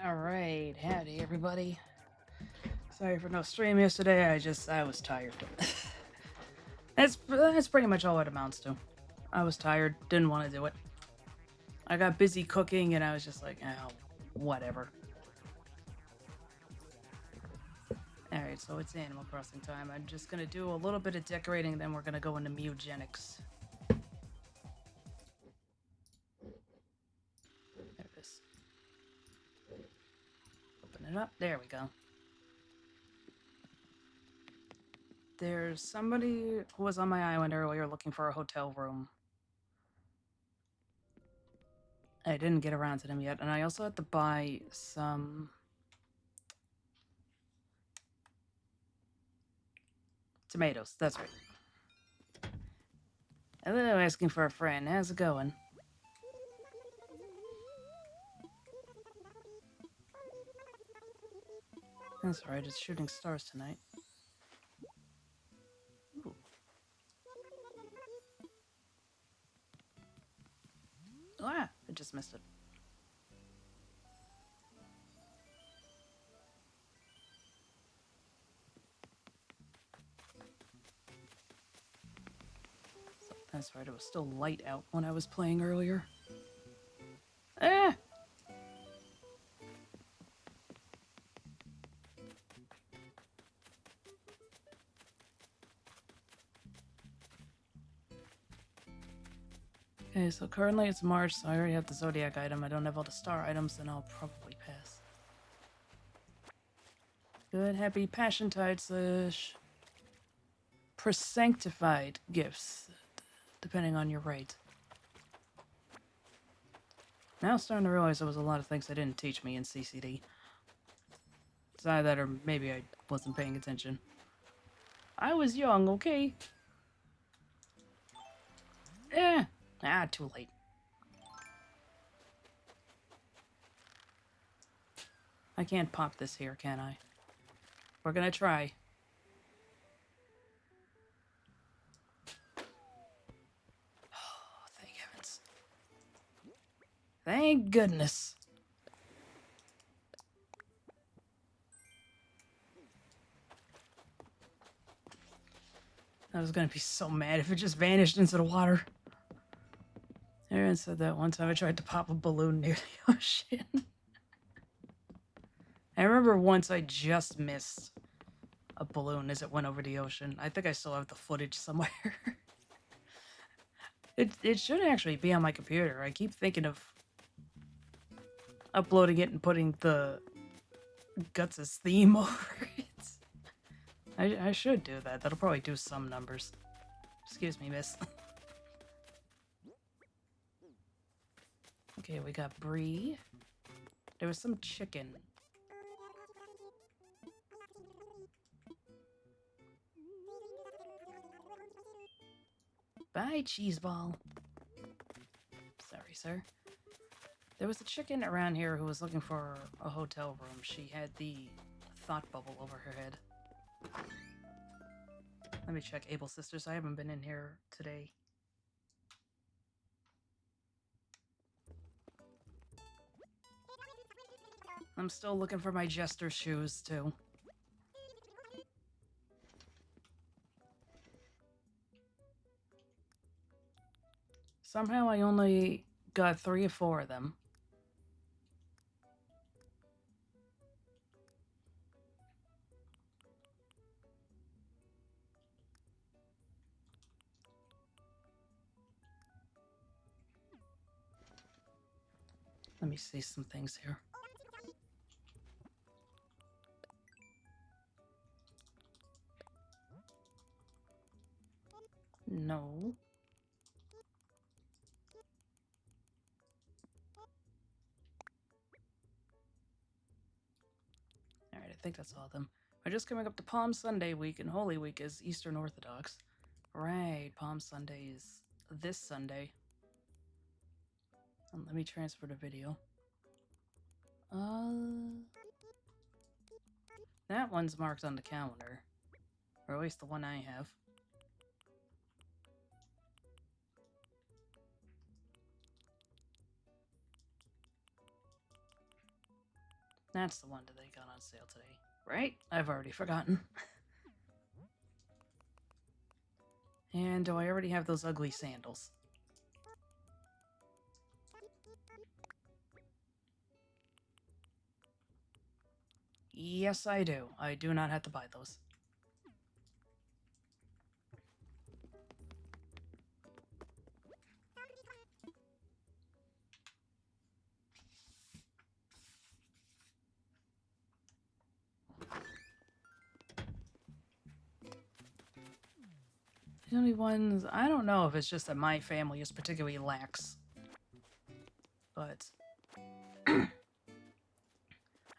Alright, howdy everybody. Sorry for no stream yesterday, I was tired. That's pretty much all it amounts to. I was tired, didn't want to do it. I got busy cooking and I was just like, oh, whatever. Alright, so it's Animal Crossing time. I'm just gonna do a little bit of decorating, then we're gonna go into mutagenics. There it is. Open it up, there we go. There's somebody who was on my island earlier looking for a hotel room. I didn't get around to them yet, and I also had to buy some tomatoes. That's right. Hello, asking for a friend. How's it going? That's right, it's shooting stars tonight. Ooh. Ah, I just missed it. That's right, it was still light out when I was playing earlier. Ah! Okay, so currently it's March, so I already have the Zodiac item. I don't have all the star items, and I'll probably pass. Good, happy Passiontide / Presanctified gifts, depending on your rate. Now I'm starting to realize there was a lot of things they didn't teach me in CCD. It's either that or maybe I wasn't paying attention. I was young, okay? Eh. Ah, too late. I can't pop this here, can I? We're gonna try. Oh, thank heavens. Thank goodness. I was gonna be so mad if it just vanished into the water. Aaron said that one time I tried to pop a balloon near the ocean. I remember once I just missed a balloon as it went over the ocean. I think I still have the footage somewhere. It should actually be on my computer. I keep thinking of uploading it and putting the Guts' theme over it. I should do that. That'll probably do some numbers. Excuse me, miss. Okay, we got brie. There was some chicken. Bye, cheeseball. Sorry, sir. There was a chicken around here who was looking for a hotel room. She had the thought bubble over her head. Let me check Able Sisters. I haven't been in here today. I'm still looking for my jester shoes, too. Somehow I only got 3 or 4 of them. Let me see some things here. No. Alright, I think that's all of them. We're just coming up to Palm Sunday week, and Holy Week is Eastern Orthodox. Right, Palm Sunday is this Sunday. Let me transfer the video. That one's marked on the calendar. Or at least the one I have. That's the one that they got on sale today, right? I've already forgotten. And do I already have those ugly sandals? Yes, I do. I do not have to buy those. The only ones, I don't know if it's just that my family is particularly lax, but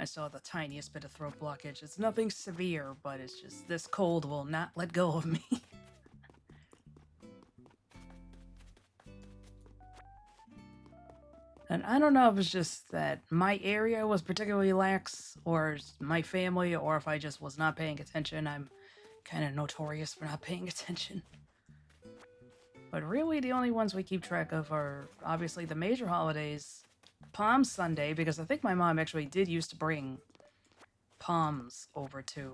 I saw the tiniest bit of throat blockage. It's nothing severe, but it's just this cold will not let go of me. And I don't know if it's just that my area was particularly lax, or my family, or if I just was not paying attention. I'm kind of notorious for not paying attention. But really, the only ones we keep track of are obviously the major holidays, Palm Sunday, because I think my mom actually did used to bring palms over to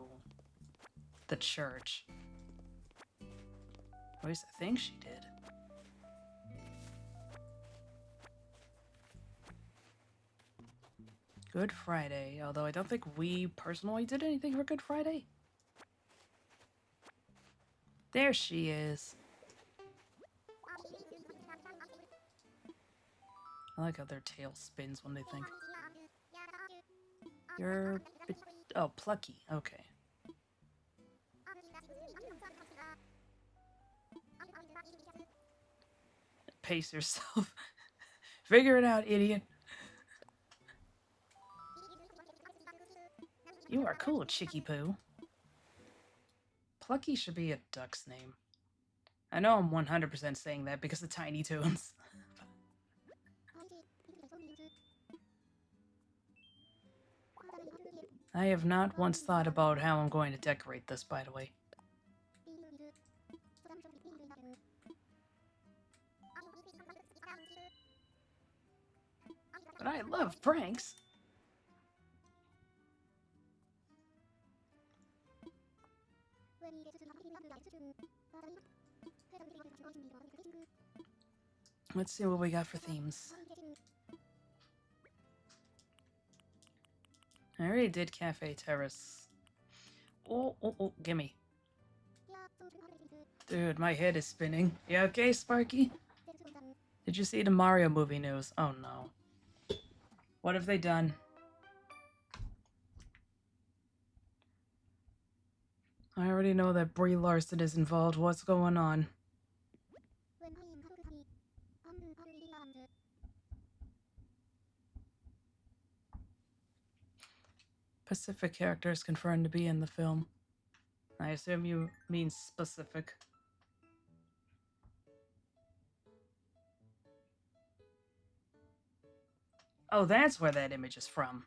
the church. At least I think she did. Good Friday, although I don't think we personally did anything for Good Friday. There she is. I like how their tail spins when they think. You're... Oh, Plucky. Okay. Pace yourself. Figure it out, idiot. You are cool, Chicky Poo. Plucky should be a duck's name. I know I'm 100% saying that because of Tiny Toons. I have not once thought about how I'm going to decorate this, by the way. But I love pranks. Let's see what we got for themes. I already did Cafe Terrace. Oh, gimme. Dude, my head is spinning. You okay, Sparky? Did you see the Mario movie news? Oh no. What have they done? I already know that Brie Larson is involved. What's going on? Pacific characters confirmed to be in the film. I assume you mean specific. Oh, that's where that image is from.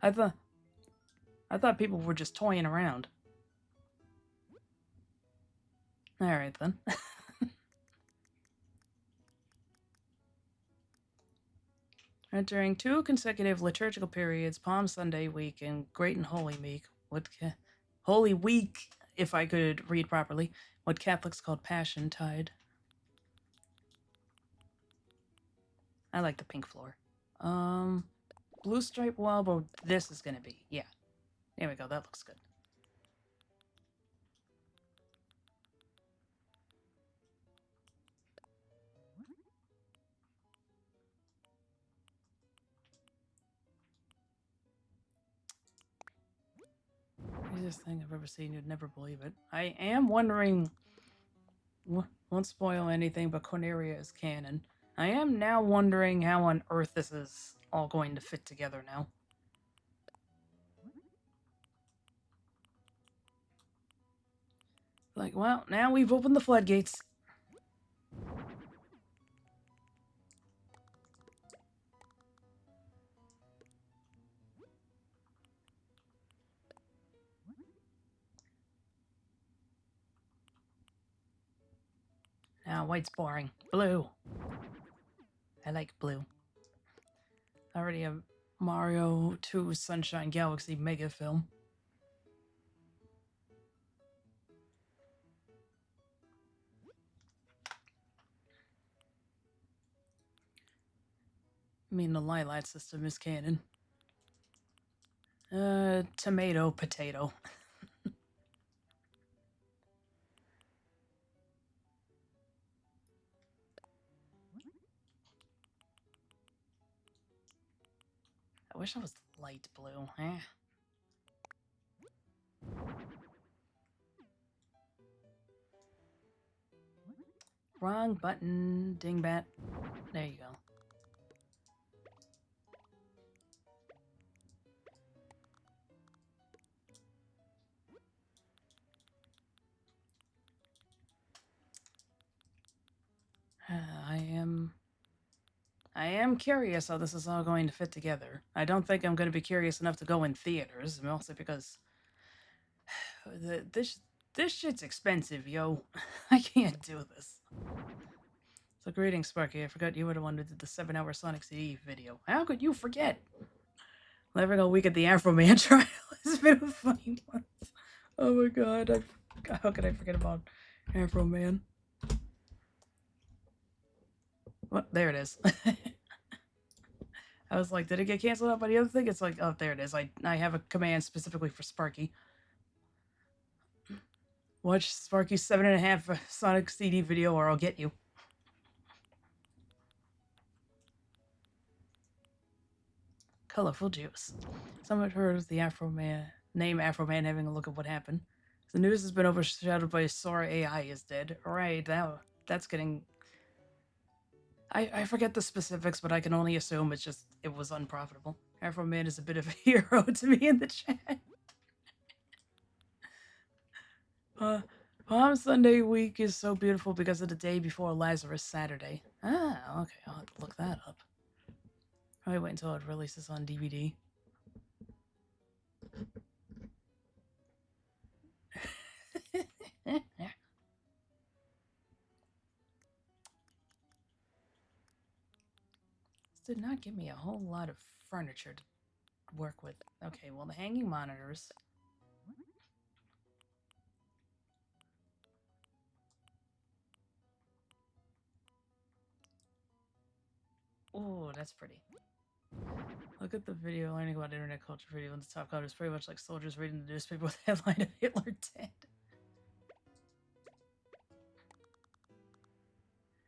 I thought people were just toying around. Alright then. During 2 consecutive liturgical periods, Palm Sunday week and Great and Holy Week, Holy Week, if I could read properly, what Catholics called Passion Tide. I like the pink floor. Blue stripe wall, but this is gonna be, yeah. There we go, that looks good. Craziest thing I've ever seen, you'd never believe it. I am wondering, won't spoil anything, but Corneria is canon. I am now wondering how on earth this is all going to fit together now. Like, well, now we've opened the floodgates. Now, white's boring. Blue. I like blue. Already a Mario 2 Sunshine Galaxy mega film. I mean, the Lilat system is canon. Tomato, potato. I wish I was light blue. Wrong button, dingbat. There you go. I am curious how this is all going to fit together. I don't think I'm going to be curious enough to go in theaters, mostly because this shit's expensive, yo. I can't do this. So greetings, Sparky. I forgot you were the one who did the 7-hour Sonic CD video. How could you forget? Every week at the Afro Man trial has been a funny one. Oh my god, how could I forget about Afro Man? What? There it is. I was like, did it get canceled out by the other thing? It's like, oh, there it is. I have a command specifically for Sparky. Watch Sparky's 7.5 Sonic CD video or I'll get you. Colorful juice. Someone heard of the Afro Man name Afro Man having a look at what happened. The news has been overshadowed by Sora AI is dead. Right, that's getting... I forget the specifics, but I can only assume it was unprofitable. Afro Man is a bit of a hero to me in the chat. Palm Sunday week is so beautiful because of the day before Lazarus Saturday. Ah, okay, I'll have to look that up. Probably wait until it releases on DVD. This did not give me a whole lot of furniture to work with. Okay, well, the hanging monitors. Oh, that's pretty. Look at the video learning about internet culture video in the top corner. It's pretty much like soldiers reading the newspaper with the headline of Hitler dead.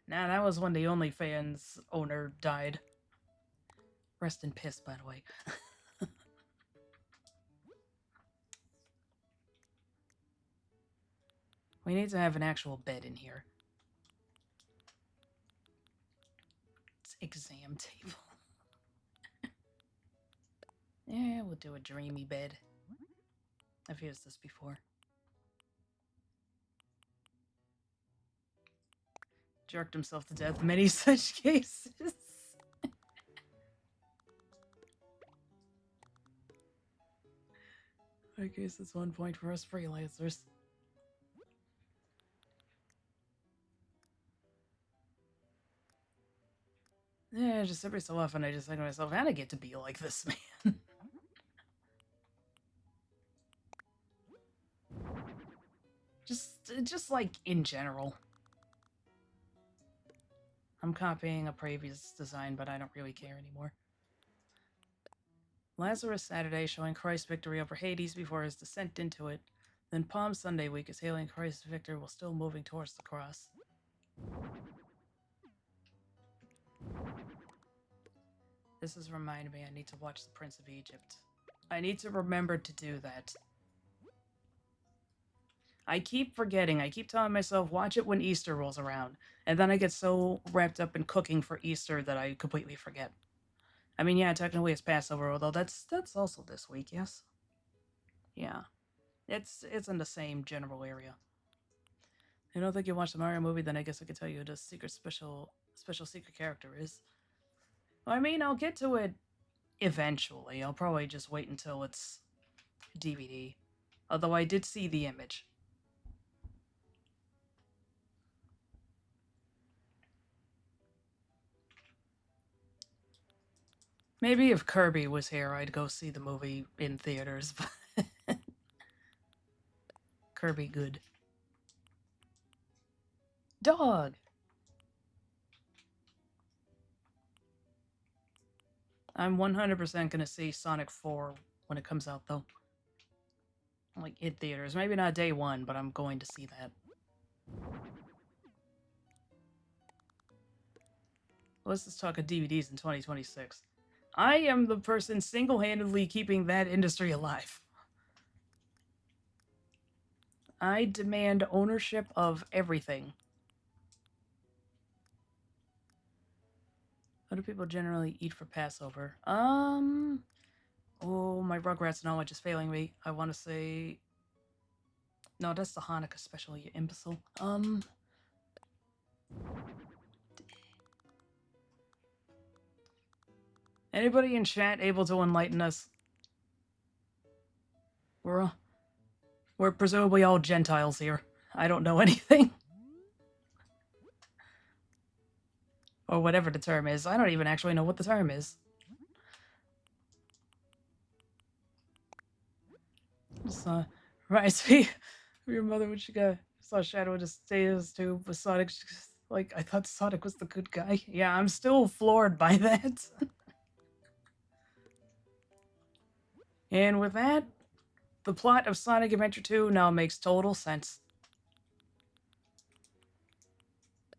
Nah, that was when the OnlyFans owner died. Rest in piss, by the way. We need to have an actual bed in here. It's exam table. Yeah, we'll do a dreamy bed. I've used this before. Jerked himself to death many such cases. I guess it's 1 point for us freelancers. Yeah, just every so often I just think to myself, how'd I get to be like this, man? just like in general. I'm copying a previous design, but I don't really care anymore. Lazarus Saturday showing Christ's victory over Hades before his descent into it. Then Palm Sunday week is hailing Christ's victor while still moving towards the cross. This has reminded me I need to watch The Prince of Egypt. I need to remember to do that. I keep forgetting. I keep telling myself, watch it when Easter rolls around. And then I get so wrapped up in cooking for Easter that I completely forget. I mean, yeah, technically it's Passover, although that's also this week, yes? Yeah. It's in the same general area. I don't think you watched the Mario movie, then I guess I could tell you who the special secret character is. Well, I mean, I'll get to it eventually. I'll probably just wait until it's DVD. Although I did see the image. Maybe if Kirby was here, I'd go see the movie in theaters. Kirby good. Dog! I'm 100% gonna see Sonic 4 when it comes out, though. Like, in theaters. Maybe not day one, but I'm going to see that. Let's just talk of DVDs in 2026. I am the person single-handedly keeping that industry alive. I demand ownership of everything. What do people generally eat for Passover? Oh, my Rugrats knowledge is failing me. I want to say... No, that's the Hanukkah special, you imbecile. Anybody in chat able to enlighten us? We're presumably all Gentiles here. I don't know anything. Or whatever the term is. I don't even actually know what the term is. Right, see, your mother when she saw Shadow in the stairs too with Sonic. Like, I thought Sonic was the good guy. Yeah, I'm still floored by that. And with that, the plot of Sonic Adventure 2 now makes total sense.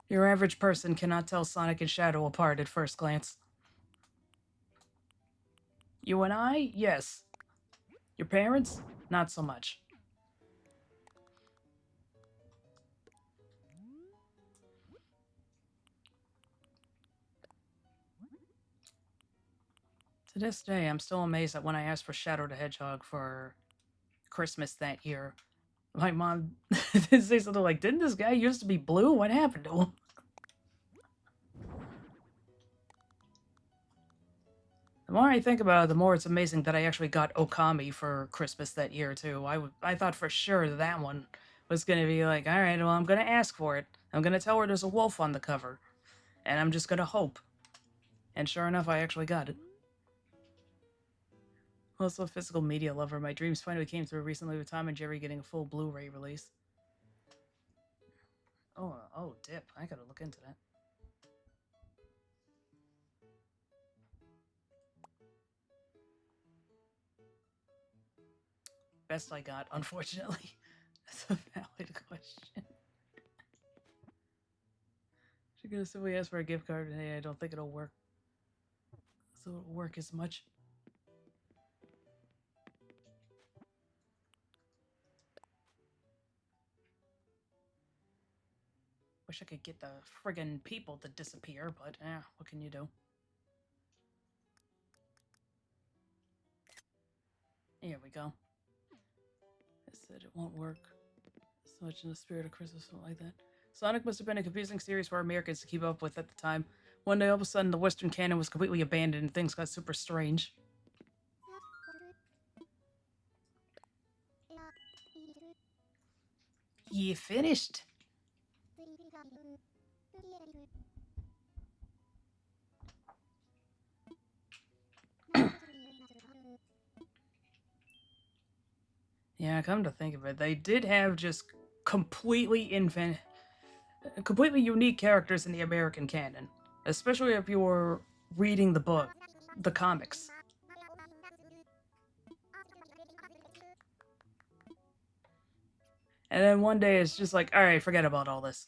Your average person cannot tell Sonic and Shadow apart at first glance. You and I, yes. Your parents, not so much. To this day, I'm still amazed that when I asked for Shadow the Hedgehog for Christmas that year, my mom did say something like, didn't this guy used to be blue? What happened to him? The more I think about it, the more it's amazing that I actually got Okami for Christmas that year, too. I thought for sure that one was going to be like, all right, well, I'm going to ask for it. I'm going to tell her there's a wolf on the cover. And I'm just going to hope. And sure enough, I actually got it. Also a physical media lover. My dreams finally came through recently with Tom and Jerry getting a full Blu-ray release. Oh, dip. I gotta look into that. Best I got, unfortunately. That's a valid question. She's gonna simply ask for a gift card, and hey, I don't think it'll work. So it'll work as much. Wish I could get the friggin' people to disappear, but what can you do? Here we go. I said it won't work so much in the spirit of Christmas, something like that. Sonic must have been a confusing series for Americans to keep up with at the time. One day, all of a sudden, the Western canon was completely abandoned and things got super strange. You finished? Yeah, come to think of it, they did have just completely unique characters in the American canon, especially if you were reading the comics. And then one day it's just like, all right, forget about all this.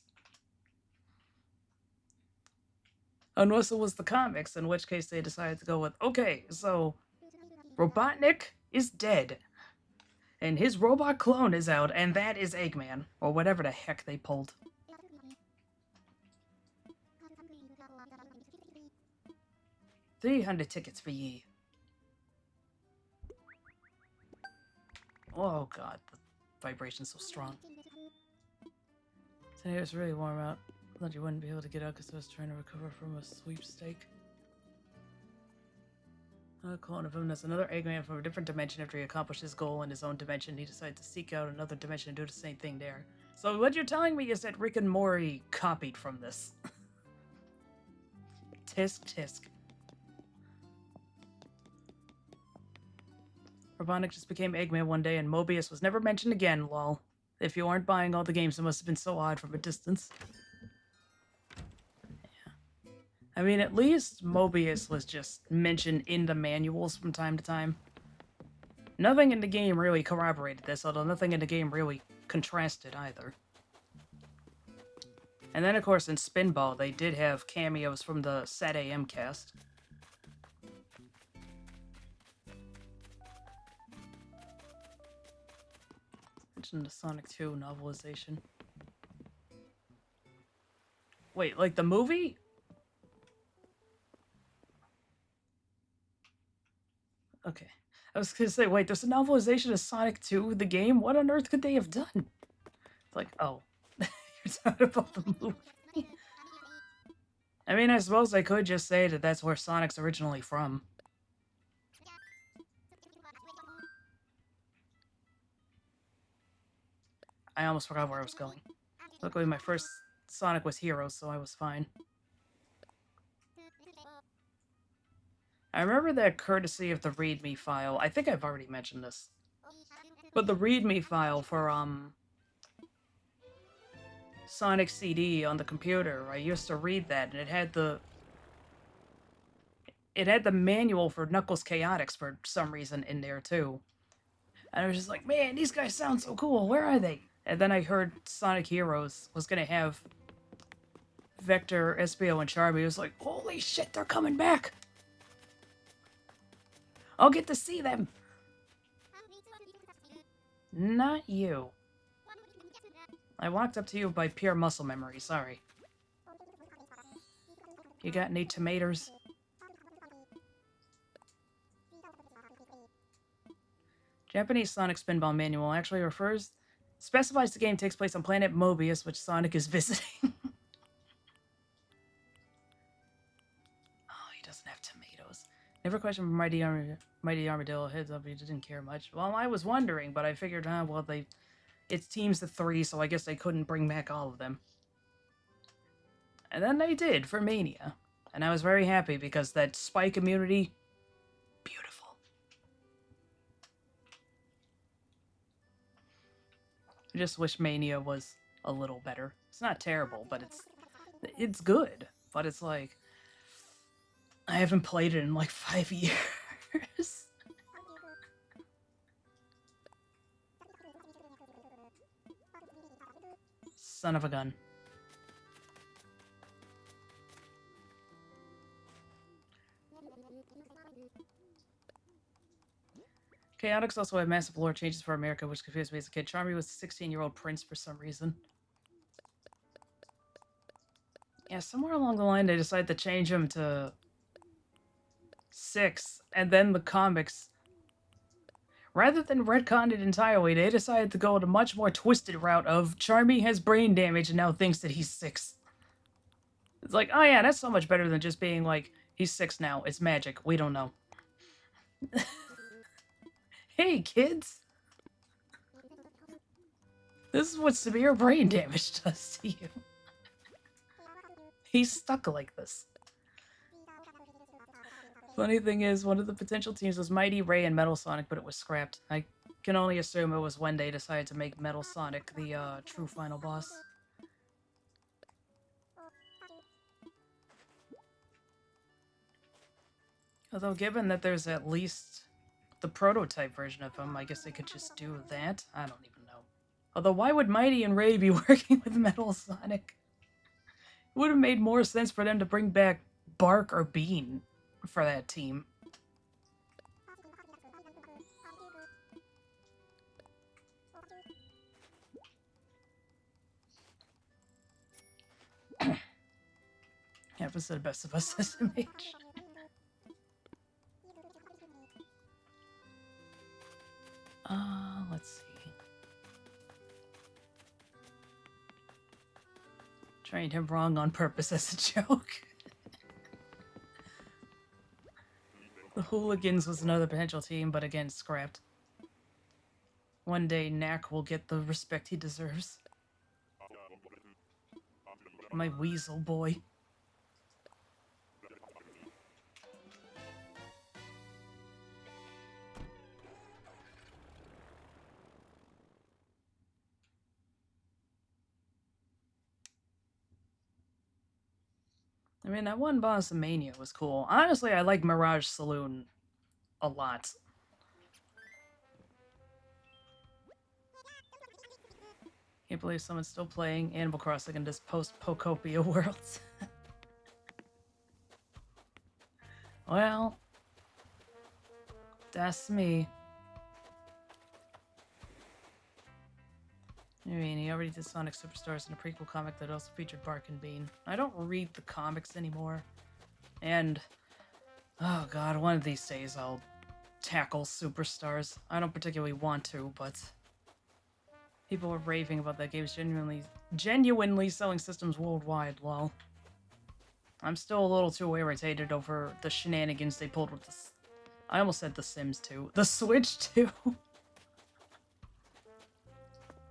Unless it was the comics, in which case they decided to go with, okay, so Robotnik is dead. And his robot clone is out, and that is Eggman, or whatever the heck they pulled. $300 tickets for ye. Oh god, the vibration's so strong. Today it was really warm out. I thought you wouldn't be able to get out because I was trying to recover from a sweepstake. A clone of him is another Eggman from a different dimension. After he accomplished his goal in his own dimension, he decided to seek out another dimension and do the same thing there. So what you're telling me is that Rick and Morty copied from this. Tisk tisk. Robotnik just became Eggman one day, and Mobius was never mentioned again, lol. If you aren't buying all the games, it must have been so odd from a distance. I mean, at least Mobius was just mentioned in the manuals from time to time. Nothing in the game really corroborated this, although nothing in the game really contrasted either. And then, of course, in Spinball, they did have cameos from the Sat AM cast. Mention the Sonic 2 novelization. Wait, like the movie? Okay. I was gonna say, wait, there's a novelization of Sonic 2, the game? What on earth could they have done? It's like, oh. You're talking about the movie. I mean, I suppose I could just say that that's where Sonic's originally from. I almost forgot where I was going. Luckily, my first Sonic was Heroes, so I was fine. I remember that courtesy of the README file. I think I've already mentioned this. But the README file for, Sonic CD on the computer, I used to read that, and it had the manual for Knuckles Chaotix for some reason in there, too. And I was just like, man, these guys sound so cool. Where are they? And then I heard Sonic Heroes was going to have Vector, Espio, and Charmy. I was like, holy shit, they're coming back. I'll get to see them. Not you. I walked up to you by pure muscle memory, sorry. You got any tomatoes? Japanese Sonic Spinball Manual actually specifies the game takes place on planet Mobius, which Sonic is visiting. Oh, he doesn't have tomatoes. Never questioned Mighty Armadillo heads up, he didn't care much. Well, I was wondering, but I figured, well, it's teams of 3, so I guess they couldn't bring back all of them. And then they did for Mania. And I was very happy because that Spike immunity, beautiful. I just wish Mania was a little better. It's not terrible, but it's good. But it's like, I haven't played it in like 5 years. Son of a gun. Chaotix also had massive lore changes for America, which confused me as a kid. Charmy was a 16-year-old prince for some reason. Yeah, somewhere along the line they decided to change him to 6, and then the comics, rather than retcon it entirely, they decided to go the much more twisted route of Charmy has brain damage and now thinks that he's 6. It's like, oh yeah, that's so much better than just being like, he's 6 now, it's magic, we don't know. Hey, kids! This is what severe brain damage does to you. He's stuck like this. Funny thing is, one of the potential teams was Mighty, Ray, and Metal Sonic, but it was scrapped. I can only assume it was when they decided to make Metal Sonic the true final boss. Although, given that there's at least the prototype version of him, I guess they could just do that? I don't even know. Although, why would Mighty and Ray be working with Metal Sonic? It would have made more sense for them to bring back Bark or Bean for that team. Happens to the best of us, SMH. Let's see. Trained him wrong on purpose as a joke. The Hooligans was another potential team, but again, scrapped. One day, Knack will get the respect he deserves. My weasel boy. I mean, that one boss in Mania was cool. Honestly, I like Mirage Saloon a lot. Can't believe someone's still playing Animal Crossing in this post-Pocopia world. Well, that's me. I mean, he already did Sonic Superstars in a prequel comic that also featured Bark and Bean. I don't read the comics anymore. And, oh god, one of these days I'll tackle Superstars. I don't particularly want to, but people were raving about that game's genuinely selling systems worldwide, lol. I'm still a little too irritated over the shenanigans they pulled with this. I almost said The Sims 2. The Switch 2?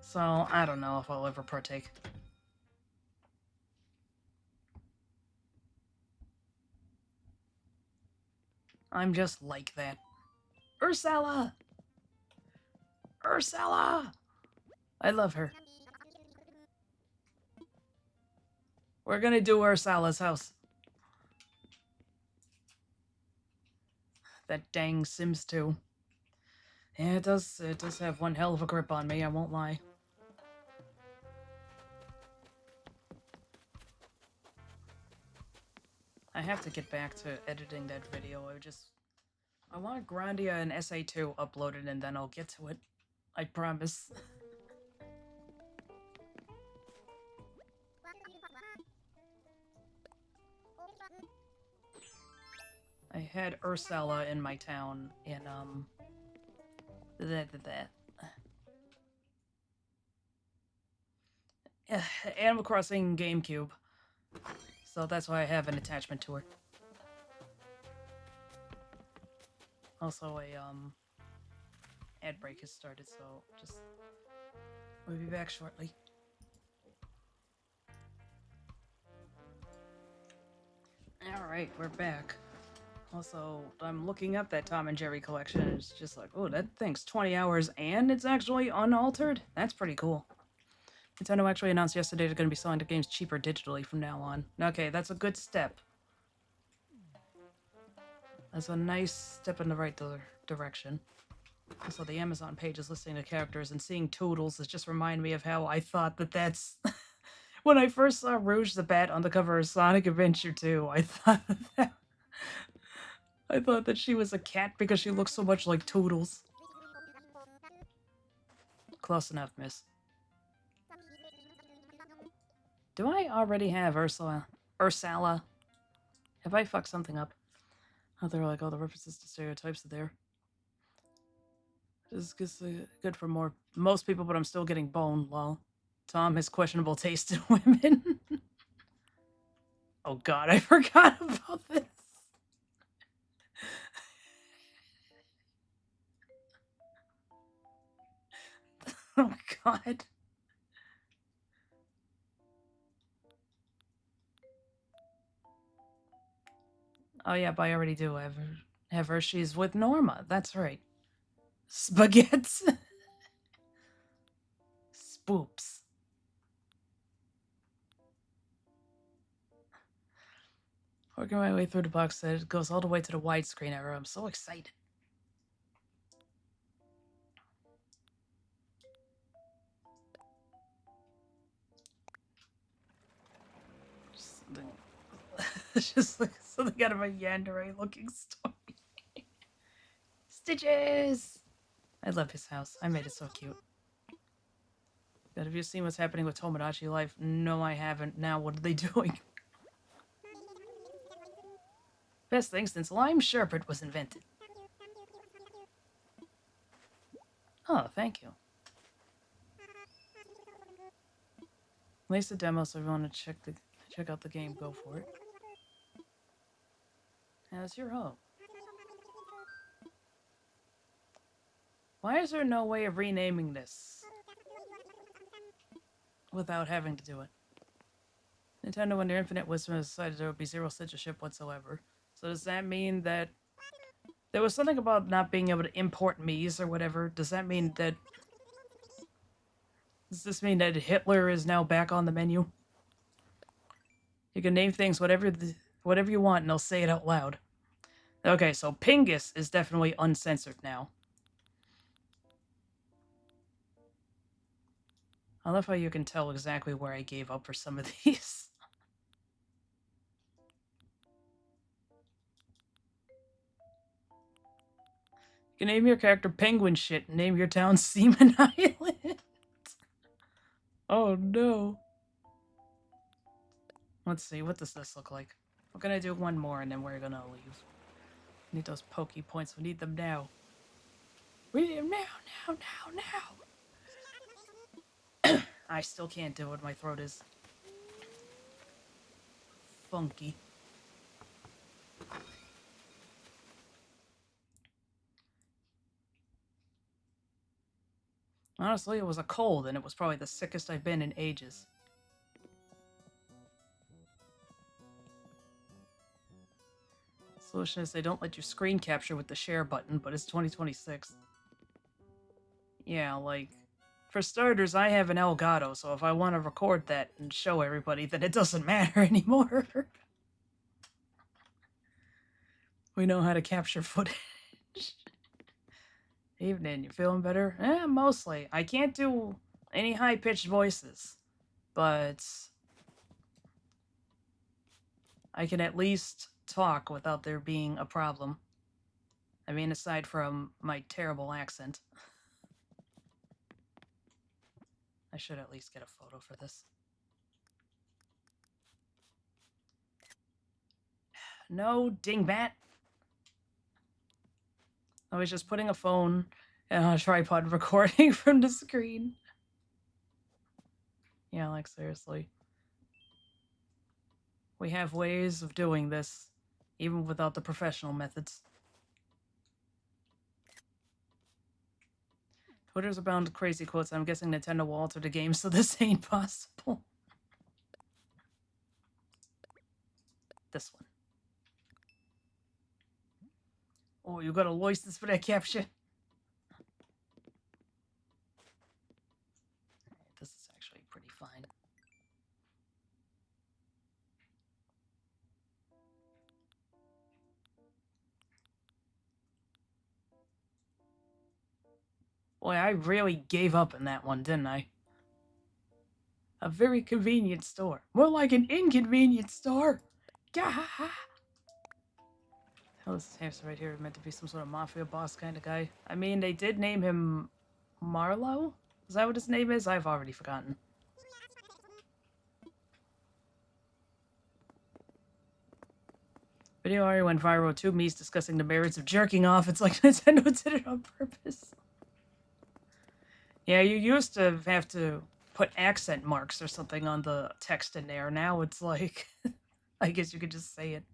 So, I don't know if I'll ever partake. I'm just like that. Ursula! Ursula! I love her. We're gonna do Ursula's house. That dang Sims 2. Yeah, it does have one hell of a grip on me, I won't lie. I have to get back to editing that video. I want Grandia and SA2 uploaded and then I'll get to it. I promise. I had Ursula in my town in, Animal Crossing GameCube. So that's why I have an attachment to her. Also, ad break has started, so we'll be back shortly. Alright, we're back. Also, I'm looking up that Tom and Jerry collection, and it's just like, oh, that thing's 20 hours and it's actually unaltered? That's pretty cool. Nintendo actually announced yesterday they're going to be selling the games cheaper digitally from now on. Okay, that's a good step. That's a nice step in the right direction. Also, the Amazon page is listing the characters, and seeing Toodles has just reminded me of how I thought that's... When I first saw Rouge the Bat on the cover of Sonic Adventure 2, I thought that she was a cat because she looks so much like Toodles. Close enough, miss. Do I already have Ursula? Have I fucked something up? Oh, they're like, all the references to stereotypes are there. This is good for most people, but I'm still getting boned, lol. Tom has questionable taste in women. Oh god, I forgot about this. Oh god. Oh yeah, but I already do have her. She's with Norma. That's right. Spaghetti. Spoops. Working my way through the box set, it goes all the way to the widescreen era. I'm so excited. Just like something out of a Yandere looking story. Stitches! I love his house. I made it so cute. But have you seen what's happening with Tomodachi Life? No, I haven't. Now, what are they doing? Best thing since lime sherbet was invented. Oh, thank you. At least the demo, so if you want to check out the game, go for it. How's your home? Why is there no way of renaming this without having to do it? Nintendo, under Infinite Wisdom, decided there would be zero censorship whatsoever. So does that mean that there was something about not being able to import Mii's or whatever? Does that mean that... Does this mean that Hitler is now back on the menu? You can name things whatever you want, and they'll say it out loud. Okay, so Pingus is definitely uncensored now. I love how you can tell exactly where I gave up for some of these. You can name your character Penguin Shit and name your town Seaman Island. Oh no. Let's see, what does this look like? We're gonna do one more and then we're gonna leave. Need those pokey points. We need them now. We need them now. I still can't do it. My throat is funky. Honestly, it was a cold, and it was probably the sickest I've been in ages. Solution is they don't let you screen capture with the share button, but it's 2026. Yeah, like, for starters, I have an Elgato, so if I want to record that and show everybody, then it doesn't matter anymore. We know how to capture footage. Evening, you feeling better? Mostly. I can't do any high-pitched voices, but I can at least talk without there being a problem. I mean, aside from my terrible accent. I should at least get a photo for this. No, dingbat. I was just putting a phone and a tripod recording from the screen. Yeah, like, seriously. We have ways of doing this, even without the professional methods. Twitter's abound with crazy quotes. I'm guessing Nintendo will alter the game so this ain't possible. This one. Oh, you got a license for that caption? This is actually pretty fine. Boy, I really gave up in that one, didn't I? A very convenient store. More like an inconvenient store. Gah! Hell, this hamster right here is meant to be some sort of mafia boss kind of guy. I mean, they did name him Marlowe? Is that what his name is? I've already forgotten. Video already went viral. Two me's discussing the merits of jerking off. It's like Nintendo did it on purpose. Yeah, you used to have to put accent marks or something on the text in there. Now it's like, I guess you could just say it.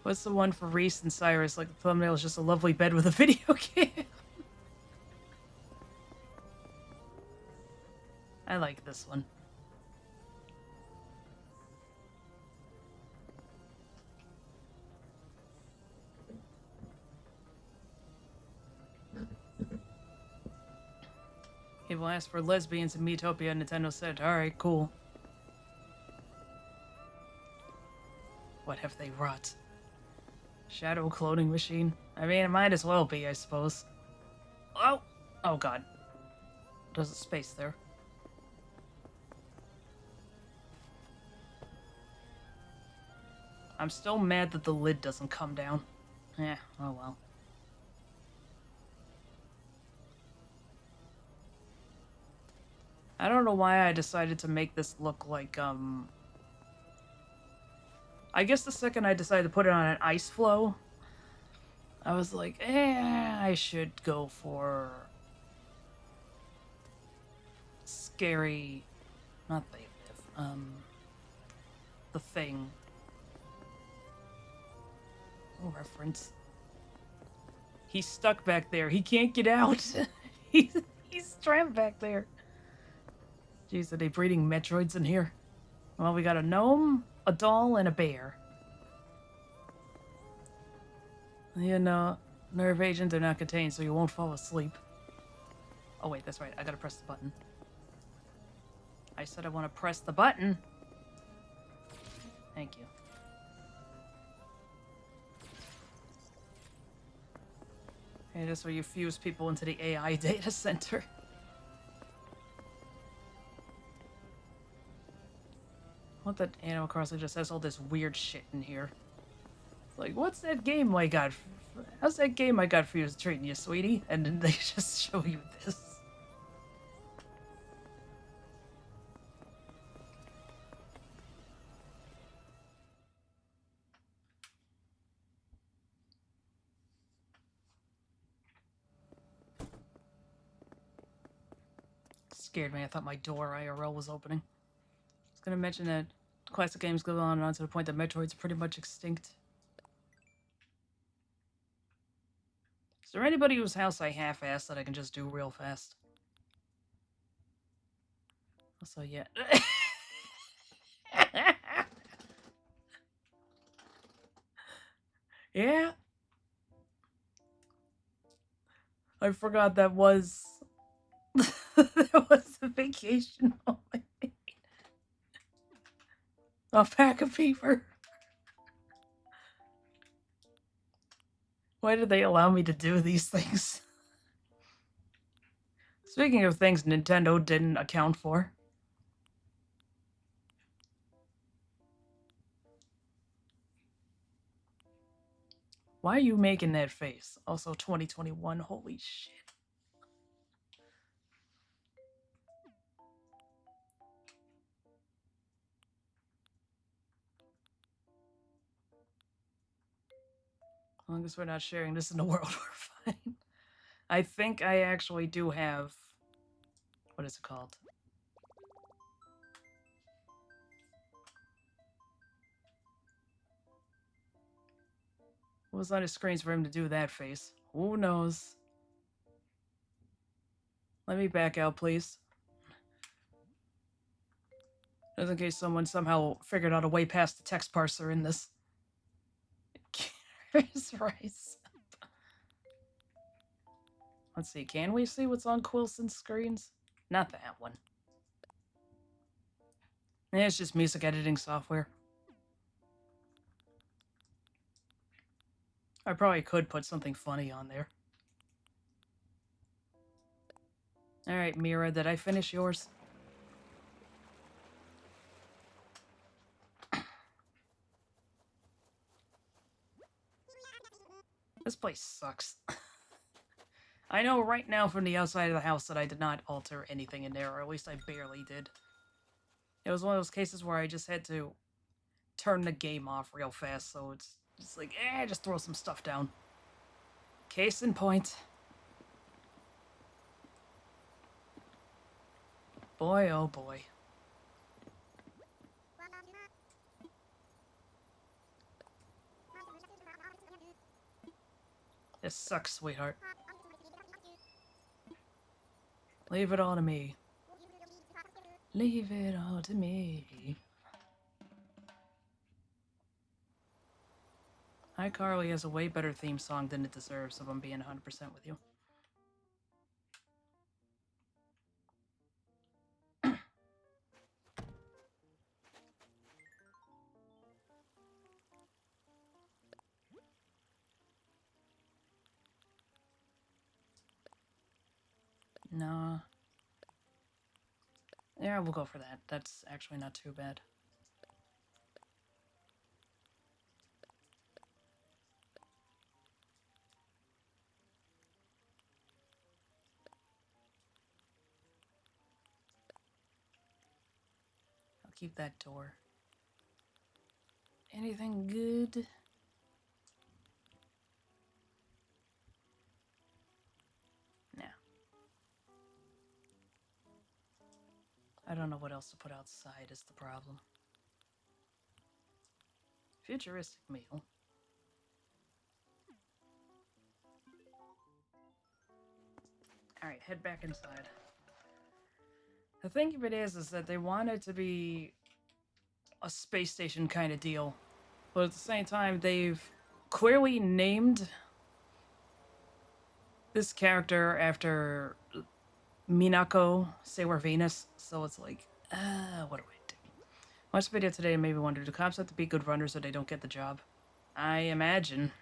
What's the one for Reese and Cyrus? Like, the thumbnail is just a lovely bed with a video game. I like this one. People asked for lesbians in Metopia, and Nintendo said, alright, cool. What have they wrought? Shadow cloning machine? I mean, it might as well be, I suppose. Oh! Oh god. There's a space there. I'm still mad that the lid doesn't come down. Eh, oh well. I don't know why I decided to make this look like, I guess the second I decided to put it on an ice floe, I was like, I should go for scary, not the Thing. Oh, reference. He's stuck back there. He can't get out. he's trapped back there. Jeez, are they breeding Metroids in here? Well, we got a gnome, a doll, and a bear. You know, nerve agents are not contained, so you won't fall asleep. Oh wait, that's right. I gotta press the button. I said I want to press the button. Thank you. Hey, that's where you fuse people into the AI data center. What that Animal Crossing just has all this weird shit in here. It's like, what's that game I got? How's that game I got for you treating you, sweetie? And then they just show you this. Scared me. I thought my door IRL was opening. I was gonna mention that classic games go on and on to the point that Metroid's pretty much extinct. Is there anybody whose house I half-assed that I can just do real fast? Also, yeah. Yeah. I forgot that was... that was a vacation home I made. A pack of paper. Why did they allow me to do these things? Speaking of things Nintendo didn't account for. Why are you making that face? Also 2021, holy shit. As long as we're not sharing this in the world, we're fine. I think I actually do have... What is it called? What was on his screens for him to do that face? Who knows? Let me back out, please. Just in case someone somehow figured out a way past the text parser in this. Here's rice. Let's see, can we see what's on Quilson's screens? Not that one. It's just music editing software. I probably could put something funny on there. Alright, Mira, did I finish yours? This place sucks. I know right now from the outside of the house that I did not alter anything in there, or at least I barely did. It was one of those cases where I just had to turn the game off real fast, so it's just like, just throw some stuff down. Case in point. Boy, oh boy. This sucks, sweetheart. Leave it all to me. Leave it all to me. iCarly has a way better theme song than it deserves, if I'm being 100% with you. No. Yeah, we'll go for that. That's actually not too bad. I'll keep that door. Anything good? No. I don't know what else to put outside is the problem. Futuristic meal. Alright, head back inside. The thing of it is that they want it to be a space station kind of deal. But at the same time, they've clearly named this character after Minako, Sailor Venus, so it's like, What do I do? Watched the video today and made me wonder, do cops have to be good runners or they don't get the job? I imagine.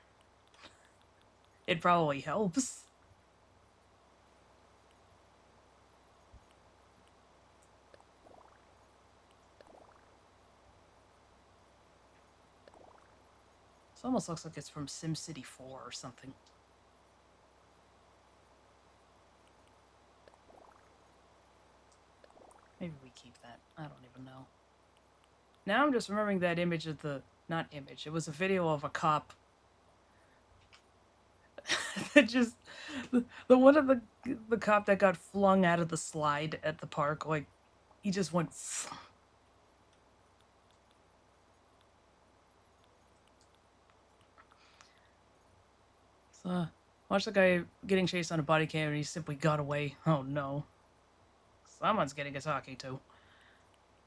It probably helps. This almost looks like it's from SimCity 4 or something. Maybe we keep that. I don't even know. Now I'm just remembering that image of the... Not image. It was a video of a cop. That just... The one of the cop that got flung out of the slide at the park. Like, he just went... So, watch the guy getting chased on a body cam and he simply got away. Oh no. Someone's getting a talkie to.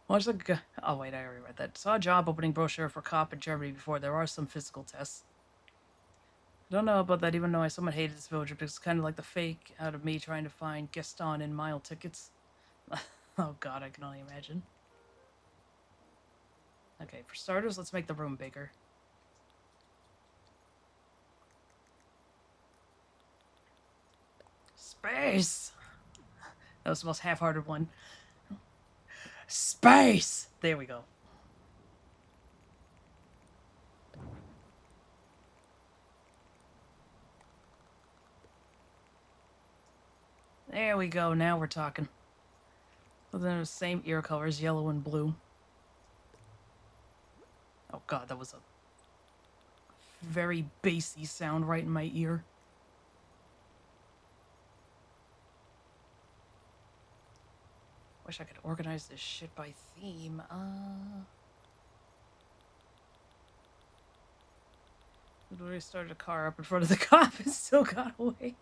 Watch the guy... Oh wait, I already read that. Saw a job opening brochure for cop in Germany before. There are some physical tests. I don't know about that, even though I somewhat hated this villager because it's kind of like the fake out of me trying to find Gaston in mile tickets. Oh god, I can only imagine. Okay, for starters, let's make the room bigger. Space! That was the most half-hearted one. Space! There we go. There we go, now we're talking. Well, then the same ear colors, yellow and blue. Oh god, that was a very bassy sound right in my ear. Wish I could organize this shit by theme. Literally started a car up in front of the cop and still got away.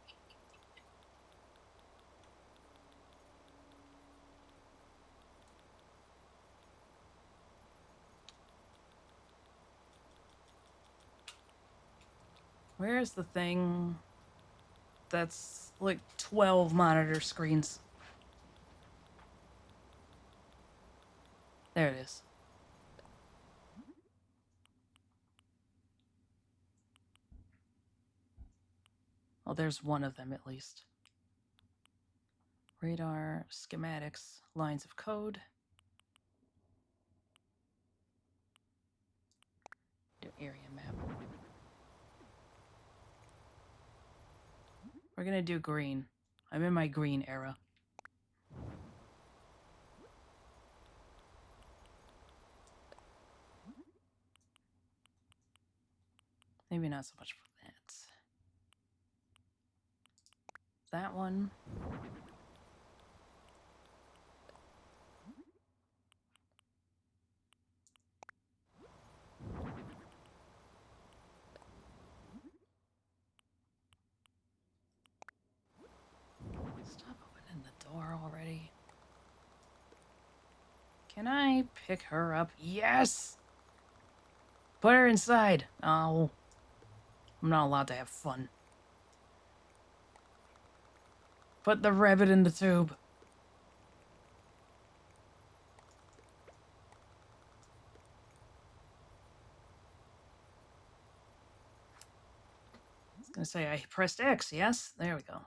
Where's the thing that's like 12 monitor screens? There it is. Well, there's one of them at least. Radar, schematics, lines of code. Do area map. We're gonna do green. I'm in my green era. Maybe not so much for that. That one. Stop opening the door already. Can I pick her up? Yes! Put her inside. Oh. I'm not allowed to have fun. Put the rabbit in the tube. I was gonna say I pressed X, yes? There we go.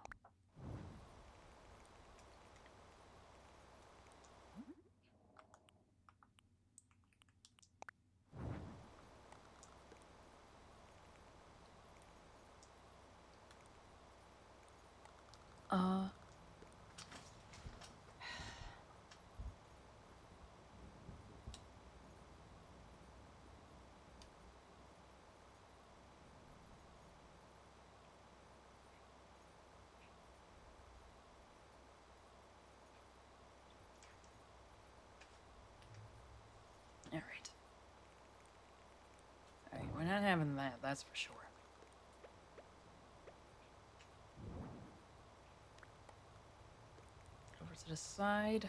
Alright. Alright, we're not having that, that's for sure. Over to the side.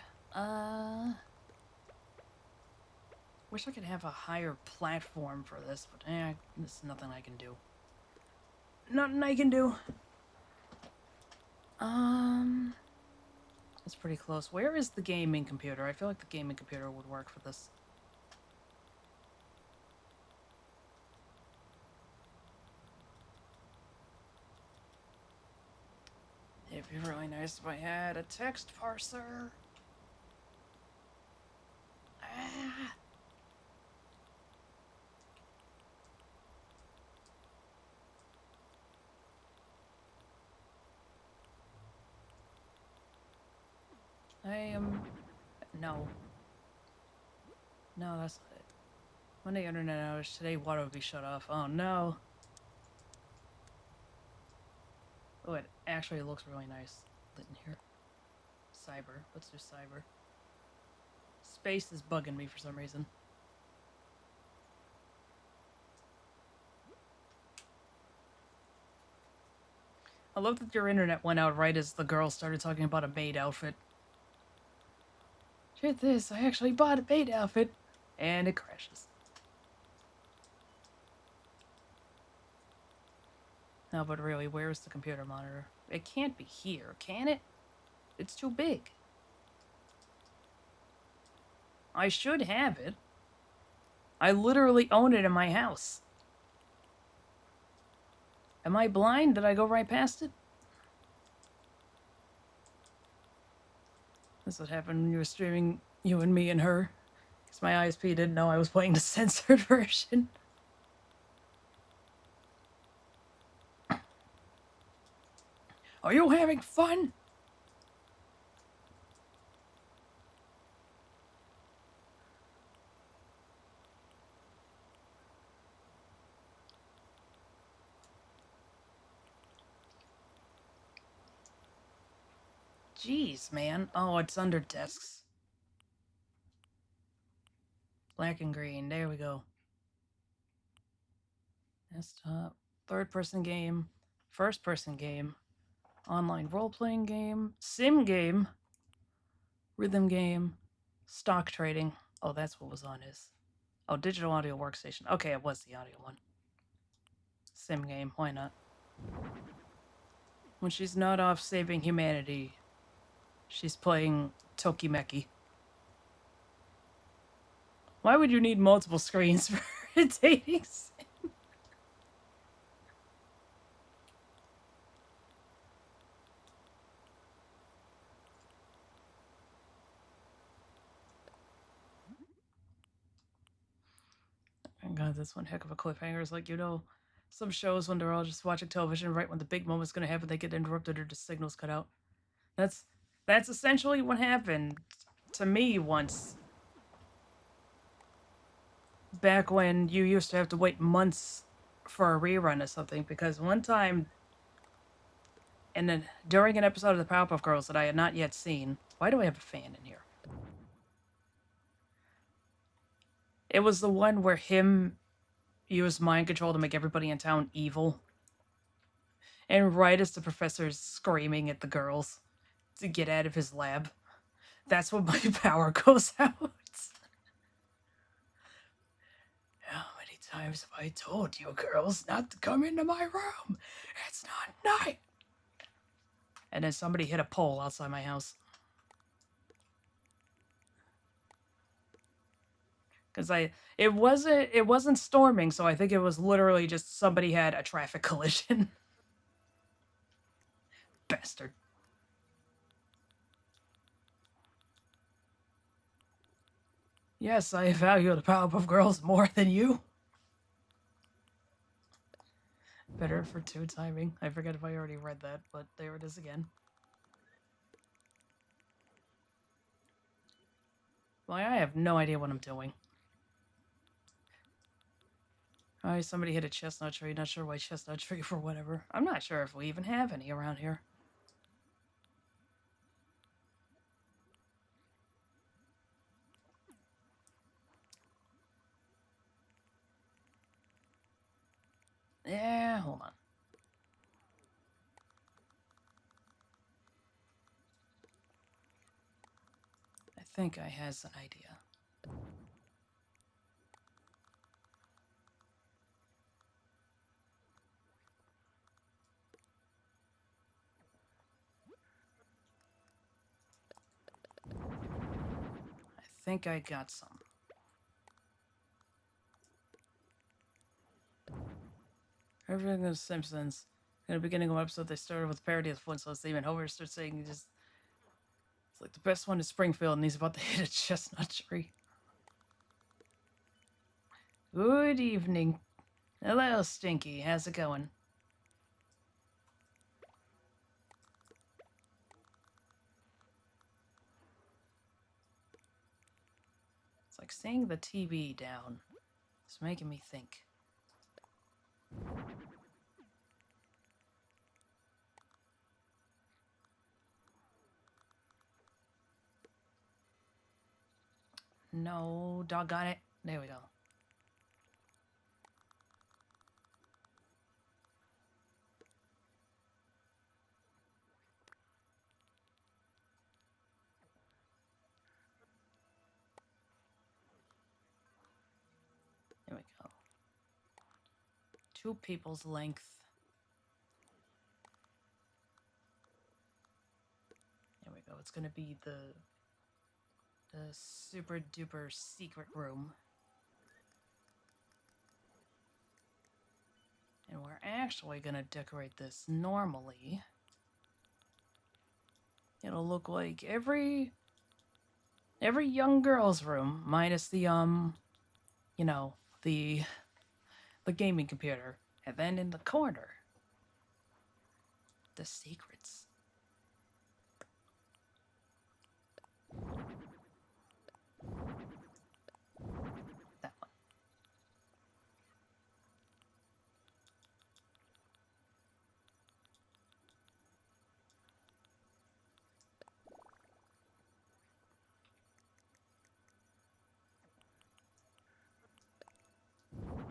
Wish I could have a higher platform for this, but there's nothing I can do. Nothing I can do. That's pretty close. Where is the gaming computer? I feel like the gaming computer would work for this. It'd be really nice if I had a text parser. Ah. I am... No. No, that's not it. Monday internet outage. Today water will be shut off. Oh no. Oh, it actually looks really nice lit in here. Cyber. Let's do cyber. Space is bugging me for some reason. I love that your internet went out right as the girl started talking about a maid outfit. Shit this, I actually bought a maid outfit. And it crashes. No, but really, where's the computer monitor? It can't be here, can it? It's too big. I should have it. I literally own it in my house. Am I blind? Did I go right past it? That's what happened when you were streaming you and me and her. Because my ISP didn't know I was playing the censored version. Are you having fun? Jeez, man. Oh, it's under desks. Black and green. There we go. Desktop. Third-person game. First-person game. Online role-playing game. Sim game. Rhythm game. Stock trading. Oh, that's what was on his. Oh, digital audio workstation. Okay, it was the audio one. Sim game. Why not? When she's not off saving humanity, she's playing Tokimeki. Why would you need multiple screens for a dating sim? Oh God, that's one heck of a cliffhanger. It's like, you know, some shows when they're all just watching television, right when the big moment's gonna happen, they get interrupted or the signals cut out. That's essentially what happened to me once. Back when you used to have to wait months for a rerun or something, because one time, and then during an episode of the Powerpuff Girls that I had not yet seen, why do I have a fan in here? It was the one where him used mind control to make everybody in town evil. And right as the professor's screaming at the girls to get out of his lab, that's when my power goes out. How many times have I told you girls not to come into my room? It's not night. And then somebody hit a pole outside my house. Because it wasn't storming, so I think it was literally just somebody had a traffic collision. Bastard. Yes, I value the Powerpuff Girls more than you. Better for two timing. I forget if I already read that, but there it is again. Why, I have no idea what I'm doing. Alright, somebody hit a chestnut tree. Not sure why chestnut tree for whatever. I'm not sure if we even have any around here. Yeah, hold on. I think I has an idea. think I got some. Everything in The Simpsons. In the beginning of the episode, they started with a parody of the Flintstones theme, and Homer starts saying just... It's like the best one is Springfield, and he's about to hit a chestnut tree. Good evening. Hello, Stinky. How's it going? It's like seeing the TV down. It's making me think. No, doggone it. There we go. There we go. 2 people's length. There we go. It's gonna be the super duper secret room. And we're actually gonna decorate this normally. It'll look like every young girl's room, minus the you know, the gaming computer. And then in the corner, the secrets. That one.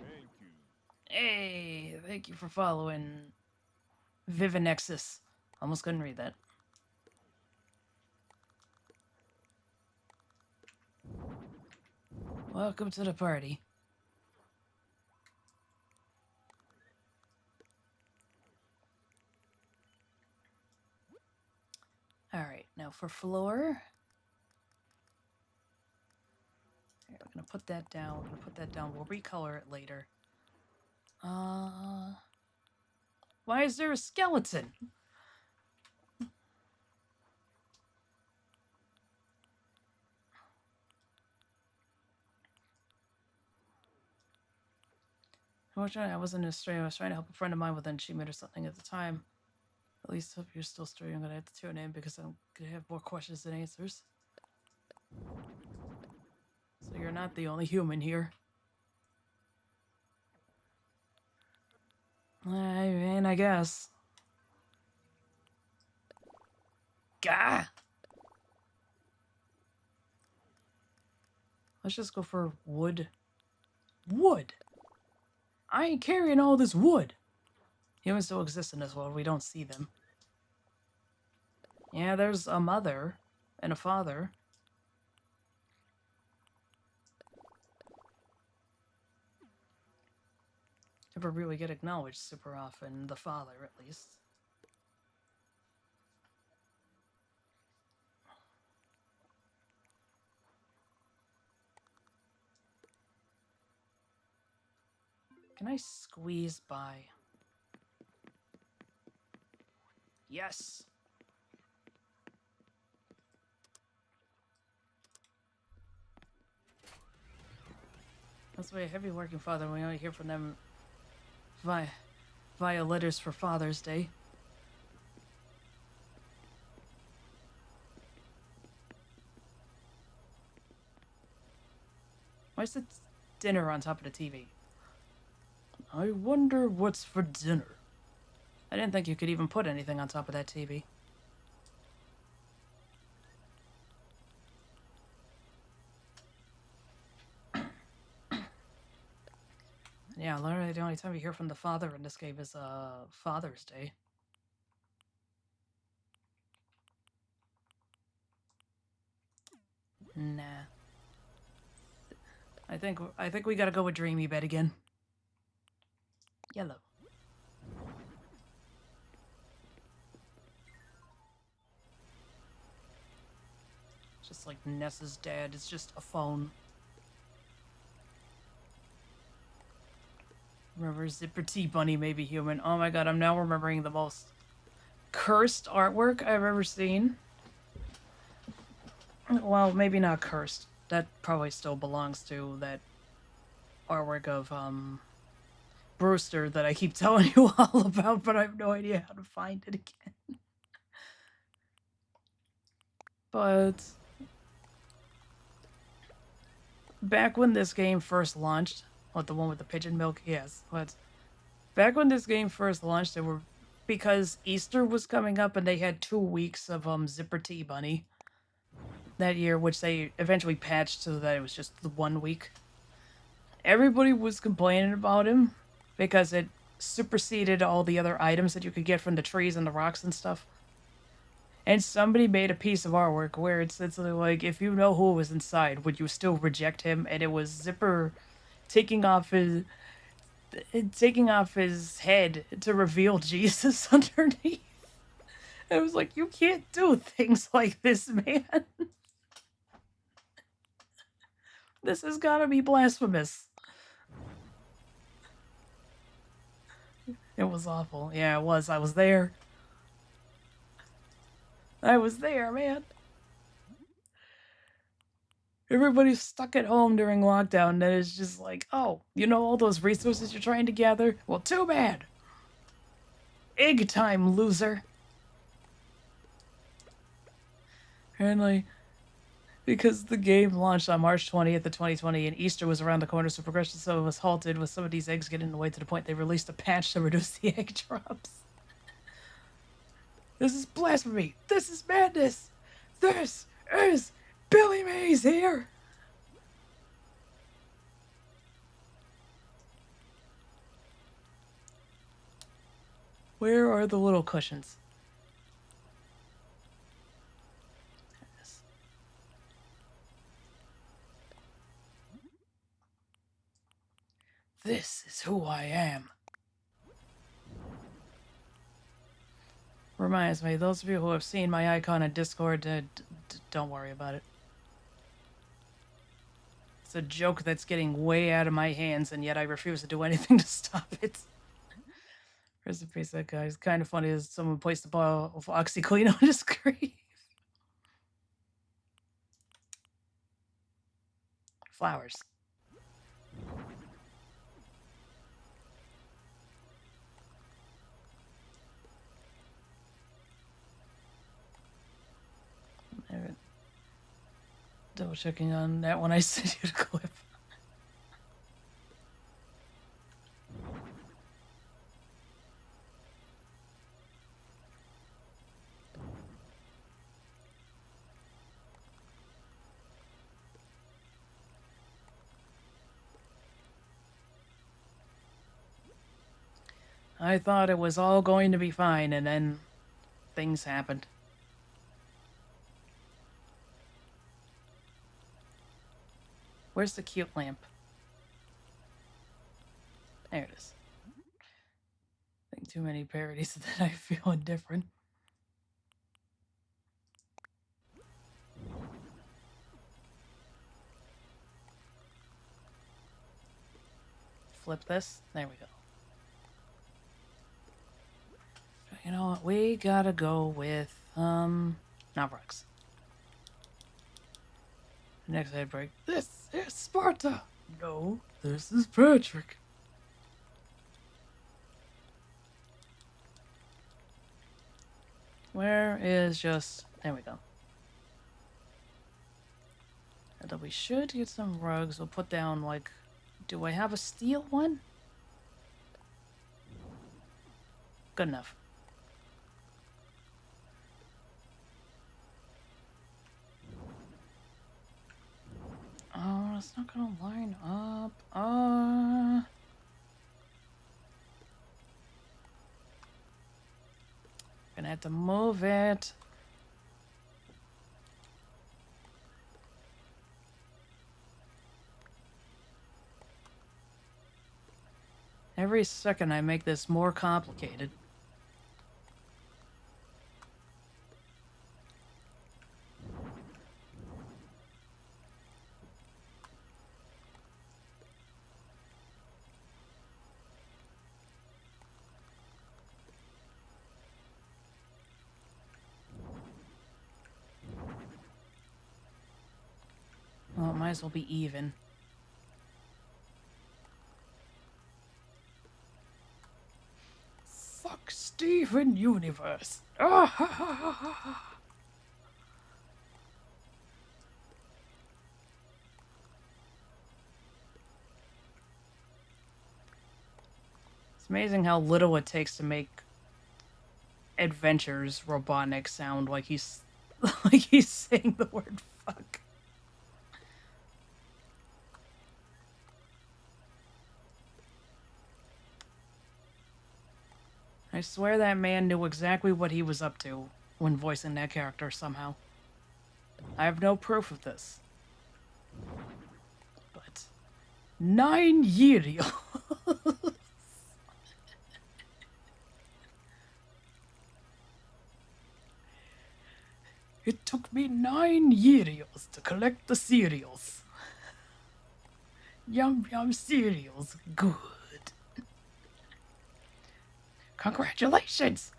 Thank you. Hey, thank you for following Vivinexus. Almost couldn't read that. Welcome to the party. Alright, now for floor. We're gonna put that down. We're gonna put that down. We'll recolor it later. Why is there a skeleton? Unfortunately, I wasn't in Australia. I was trying to help a friend of mine with an achievement or something at the time. At least hope you're still streaming. I'm gonna have to tune in because I'm gonna have more questions than answers. So you're not the only human here. I mean, I guess. Gah! Let's just go for wood. Wood! I ain't carrying all this wood! Humans still exist in this world. We don't see them. Yeah, there's a mother and a father. Never really get acknowledged super often. The father, at least. Can I squeeze by? Yes! That's why a heavy working father, we only hear from them via letters for Father's Day. Why is it dinner on top of the TV? I wonder what's for dinner. I didn't think you could even put anything on top of that TV. Yeah, literally the only time you hear from the father in this game is Father's Day. Nah. I think we gotta go with Dreamy Bed again. Yellow. Just like Ness's dad is just a phone. Remember Zipper T Bunny may be human. Oh my god, I'm now remembering the most cursed artwork I've ever seen. Well, maybe not cursed. That probably still belongs to that artwork of Brewster that I keep telling you all about, but I have no idea how to find it again. But back when this game first launched, what, the one with the pigeon milk? Yes, but back when this game first launched, there were, because Easter was coming up and they had 2 weeks of Zipper T Bunny that year, which they eventually patched so that it was just the 1 week. Everybody was complaining about him because it superseded all the other items that you could get from the trees and the rocks and stuff. And somebody made a piece of artwork where it's like, if you know who was inside, would you still reject him? And it was Zipper taking off his head to reveal Jesus underneath. I was like, you can't do things like this, man. This has got to be blasphemous. It was awful. Yeah, it was. I was there. I was there, man. Everybody's stuck at home during lockdown, and it's just like, oh, you know all those resources you're trying to gather? Well, too bad. Egg time, loser. And like, because the game launched on March 20th of 2020 and Easter was around the corner, so progression so it was halted with some of these eggs getting in the way to the point they released a patch to reduce the egg drops. This is blasphemy. This is madness. This is Billy Mays here. Where are the little cushions? This is who I am. Reminds me, those of you who have seen my icon in Discord, don't worry about it. It's a joke that's getting way out of my hands, and yet I refuse to do anything to stop it. Rest in peace, that guy. It's kind of funny as someone placed a bottle of OxyClean on his grave. Flowers. Double checking on that when I sent you the clip. I thought it was all going to be fine, and then things happened. Where's the cute lamp? There it is. I think too many parodies that I feel indifferent. Flip this. There we go. You know what? We gotta go with, not rocks. Next head break. This is Sparta! No, this is Patrick. Where is just... There we go. And then we should get some rugs. We'll put down, like... Do I have a steel one? Good enough. Oh, it's not gonna line up. Gonna have to move it. Every second I make this more complicated. Well, it might as well be even. Fuck Steven Universe. Ah, ha, ha, ha, ha, ha. It's amazing how little it takes to make Adventures Robotnik sound like he's like he's saying the word fuck. I swear that man knew exactly what he was up to when voicing that character somehow. I have no proof of this. But 9 years. It took me 9 years to collect the cereals. Yum yum cereals, good. Congratulations!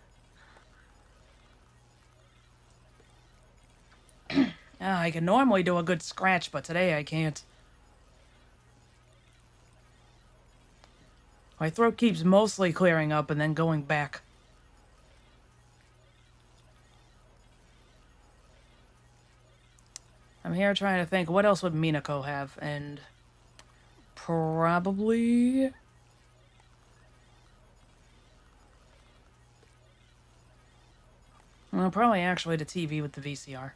I can normally do a good scratch, but today I can't. My throat keeps mostly clearing up and then going back. I'm here trying to think, what else would Minako have? And probably... Well, probably actually the TV with the VCR.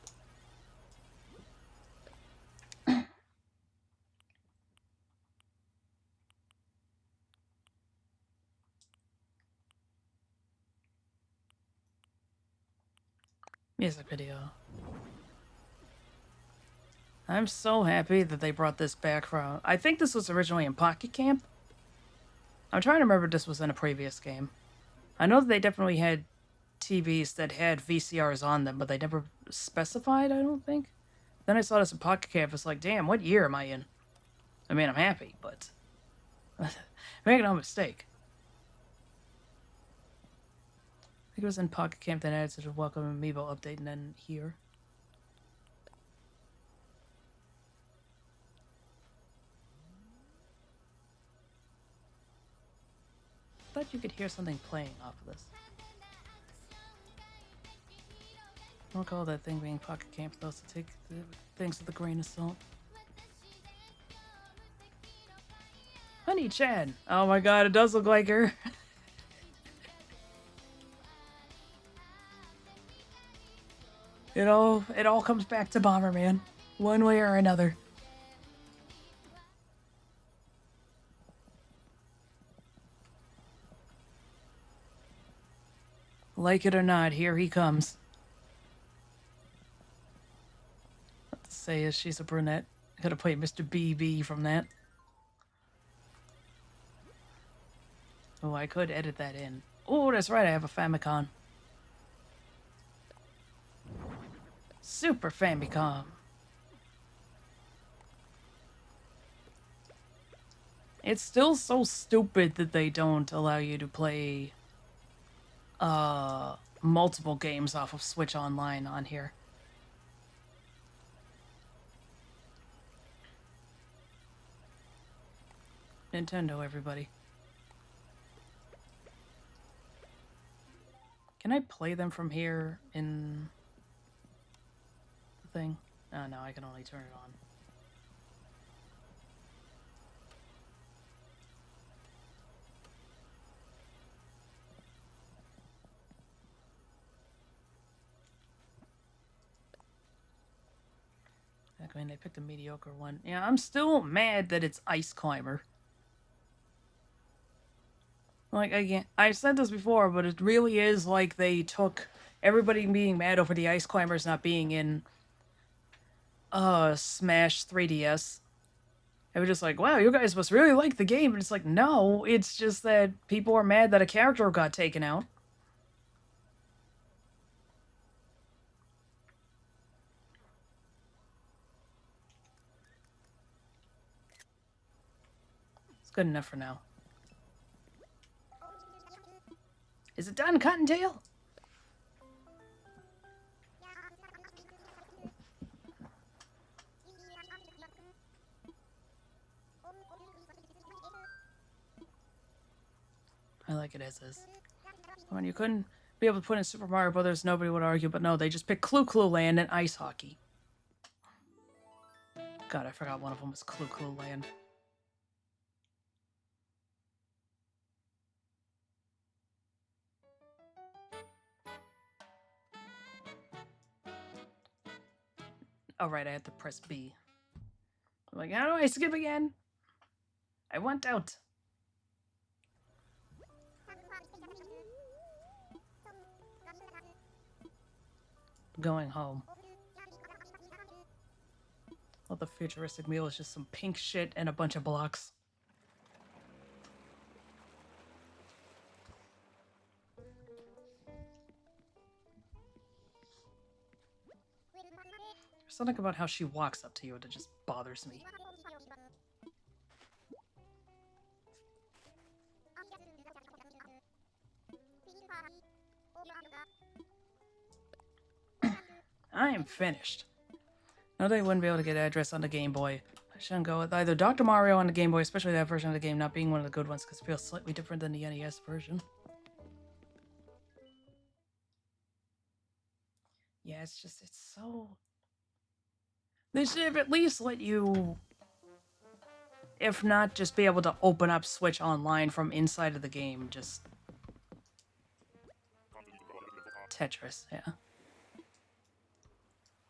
Music video. I'm so happy that they brought this back from... I think this was originally in Pocket Camp. I'm trying to remember if this was in a previous game. I know that they definitely had TVs that had VCRs on them, but they never specified, I don't think. Then I saw this in Pocket Camp. It's like, damn, what year am I in? I mean, I'm happy, but... make no mistake. I think it was in Pocket Camp that added such a welcome amiibo update, and then here. I thought you could hear something playing off of this. I don't call that thing being Pocket Camp, though, so take things with a grain of salt. Honey Chan! Oh my god, it does look like her. It all comes back to Bomberman, one way or another. Like it or not, here he comes. What to say is she's a brunette. Gotta play Mr. BB from that. Oh, I could edit that in. Oh, that's right, I have a Famicom. Super Famicom. It's still so stupid that they don't allow you to play multiple games off of Switch Online on here. Nintendo, everybody. Can I play them from here in the thing? Oh no, I can only turn it on. I mean, they picked a mediocre one. Yeah, I'm still mad that it's Ice Climber. Like, again, I said this before, but it really is like they took everybody being mad over the Ice Climbers not being in Smash 3DS. They were just like, wow, you guys must really like the game. And it's like, no, it's just that people are mad that a character got taken out. It's good enough for now. Is it done, Cottontail? I like it as is. When you couldn't be able to put in Super Mario Brothers, nobody would argue, but no, they just picked Clue Clue Land and ice hockey. God, I forgot one of them was Clue Clue Land. Oh, right, I had to press B. I'm like, how do I skip again? I want out. Going home. Well, the futuristic meal is just some pink shit and a bunch of blocks. There's something about how she walks up to you that just bothers me. I am finished. No, they wouldn't be able to get address on the Game Boy. I shouldn't go with either Dr. Mario on the Game Boy, especially that version of the game not being one of the good ones because it feels slightly different than the NES version. Yeah, it's so... They should have at least let you, if not just be able to open up Switch Online from inside of the game, just... Tetris, yeah.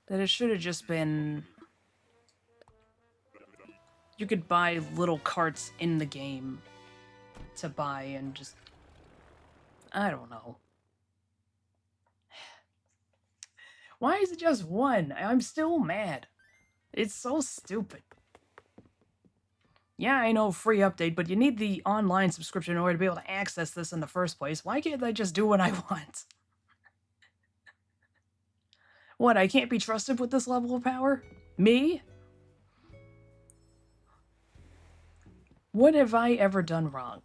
That it should have just been... You could buy little carts in the game to buy and just... I don't know. Why is it just one? I'm still mad. It's so stupid. Yeah, I know, free update, but you need the online subscription in order to be able to access this in the first place. Why can't I just do what I want? What, I can't be trusted with this level of power? Me? What have I ever done wrong?